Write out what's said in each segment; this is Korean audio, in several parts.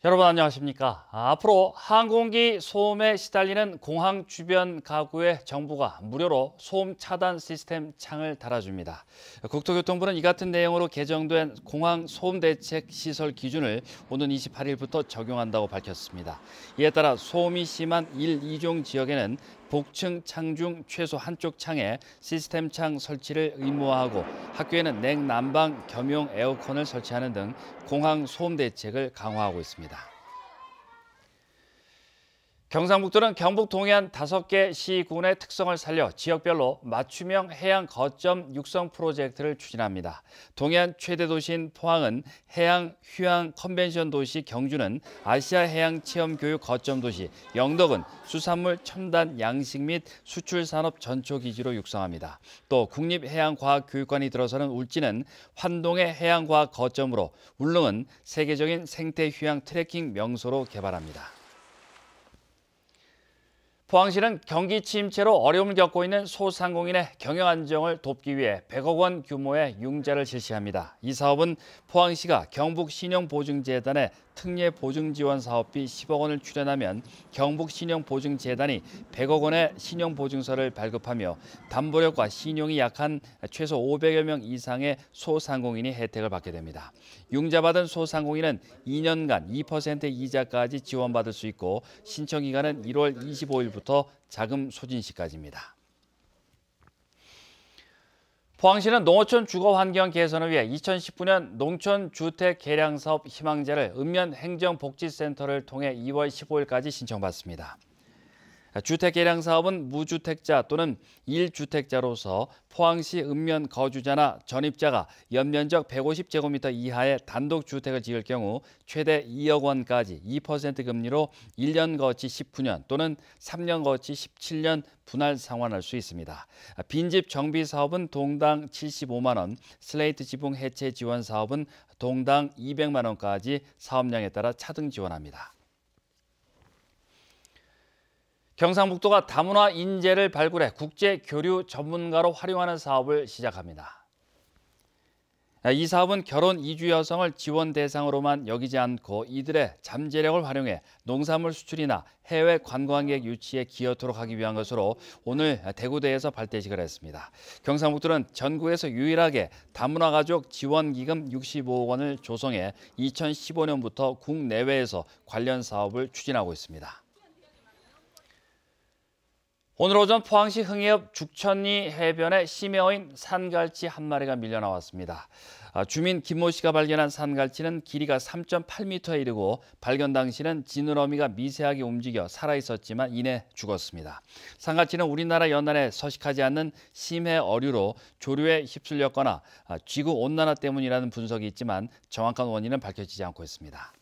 여러분 안녕하십니까? 앞으로 항공기 소음에 시달리는 공항 주변 가구에 정부가 무료로 소음 차단 시스템 창을 달아줍니다. 국토교통부는 이 같은 내용으로 개정된 공항 소음 대책 시설 기준을 오는 28일부터 적용한다고 밝혔습니다. 이에 따라 소음이 심한 1, 2종 지역에는 복층 창 중 최소 한쪽 창에 시스템 창 설치를 의무화하고 학교에는 냉난방 겸용 에어컨을 설치하는 등 공항 소음 대책을 강화하고 있습니다. 경상북도는 경북 동해안 5개 시군의 특성을 살려 지역별로 맞춤형 해양 거점 육성 프로젝트를 추진합니다. 동해안 최대 도시인 포항은 해양 휴양 컨벤션 도시 경주는 아시아 해양 체험 교육 거점 도시, 영덕은 수산물 첨단 양식 및 수출 산업 전초 기지로 육성합니다. 또 국립해양과학교육관이 들어서는 울진은 환동의 해양과학 거점으로, 울릉은 세계적인 생태 휴양 트레킹 명소로 개발합니다. 포항시는 경기 침체로 어려움을 겪고 있는 소상공인의 경영 안정을 돕기 위해 100억 원 규모의 융자를 실시합니다. 이 사업은 포항시가 경북신용보증재단에 특례보증지원 사업비 10억 원을 출연하면 경북신용보증재단이 100억 원의 신용보증서를 발급하며 담보력과 신용이 약한 최소 500여 명 이상의 소상공인이 혜택을 받게 됩니다. 융자받은 소상공인은 2년간 2% 이자까지 지원받을 수 있고 신청 기간은 1월 25일부터 자금 소진 시까지입니다. 포항시는 농어촌 주거 환경 개선을 위해 2019년 농촌 주택 개량 사업 희망자를 읍면 행정복지센터를 통해 2월 15일까지 신청받습니다. 주택 개량 사업은 무주택자 또는 1주택자로서 포항시 읍면 거주자나 전입자가 연면적 150제곱미터 이하의 단독주택을 지을 경우 최대 2억 원까지 2% 금리로 1년 거치 19년 또는 3년 거치 17년 분할 상환할 수 있습니다. 빈집 정비 사업은 동당 75만 원, 슬레이트 지붕 해체 지원 사업은 동당 200만 원까지 사업량에 따라 차등 지원합니다. 경상북도가 다문화 인재를 발굴해 국제 교류 전문가로 활용하는 사업을 시작합니다. 이 사업은 결혼 이주 여성을 지원 대상으로만 여기지 않고 이들의 잠재력을 활용해 농산물 수출이나 해외 관광객 유치에 기여토록 하기 위한 것으로 오늘 대구대에서 발대식을 했습니다. 경상북도는 전국에서 유일하게 다문화 가족 지원기금 65억 원을 조성해 2015년부터 국내외에서 관련 사업을 추진하고 있습니다. 오늘 오전 포항시 흥해읍 죽천리 해변에 심해어인 산갈치 한 마리가 밀려 나왔습니다. 주민 김모 씨가 발견한 산갈치는 길이가 3.8m에 이르고 발견 당시는 지느러미가 미세하게 움직여 살아있었지만 이내 죽었습니다. 산갈치는 우리나라 연안에 서식하지 않는 심해 어류로 조류에 휩쓸렸거나 지구온난화 때문이라는 분석이 있지만 정확한 원인은 밝혀지지 않고 있습니다.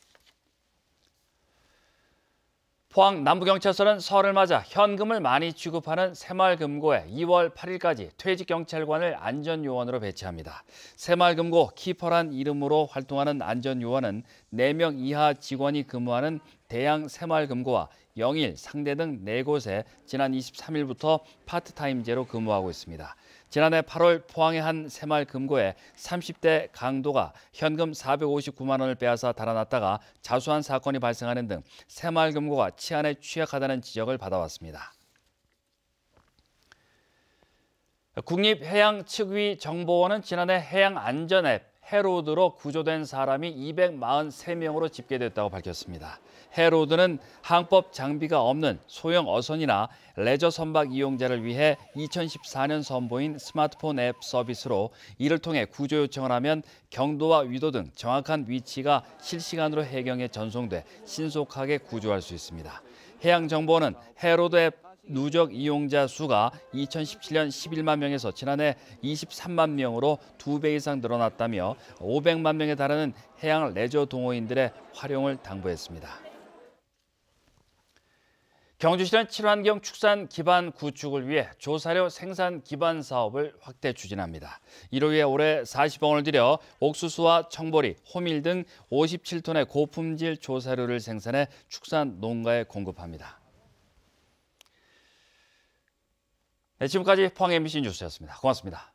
포항 남부경찰서는 설을 맞아 현금을 많이 취급하는 새마을금고에 2월 8일까지 퇴직경찰관을 안전요원으로 배치합니다. 새마을금고 키퍼란 이름으로 활동하는 안전요원은 4명 이하 직원이 근무하는 대양 새마을금고와 영일, 상대 등 4곳에 지난 23일부터 파트타임제로 근무하고 있습니다. 지난해 8월 포항의 한 새마을금고에 30대 강도가 현금 459만 원을 빼앗아 달아났다가 자수한 사건이 발생하는 등 새마을금고가 치안에 취약하다는 지적을 받아왔습니다. 국립해양측위정보원은 지난해 해양안전 앱 해로드로 구조된 사람이 243명으로 집계됐다고 밝혔습니다. 해로드는 항법 장비가 없는 소형 어선이나 레저 선박 이용자를 위해 2014년 선보인 스마트폰 앱 서비스로 이를 통해 구조 요청을 하면 경도와 위도 등 정확한 위치가 실시간으로 해경에 전송돼 신속하게 구조할 수 있습니다. 해양정보원은 해로드 앱 누적 이용자 수가 2017년 11만 명에서 지난해 23만 명으로 2배 이상 늘어났다며 500만 명에 달하는 해양 레저 동호인들의 활용을 당부했습니다. 경주시는 친환경 축산 기반 구축을 위해 조사료 생산 기반 사업을 확대 추진합니다. 이를 위해 올해 40억 원을 들여 옥수수와 청보리, 호밀 등 57톤의 고품질 조사료를 생산해 축산 농가에 공급합니다. 네, 지금까지 포항 MBC 뉴스였습니다. 고맙습니다.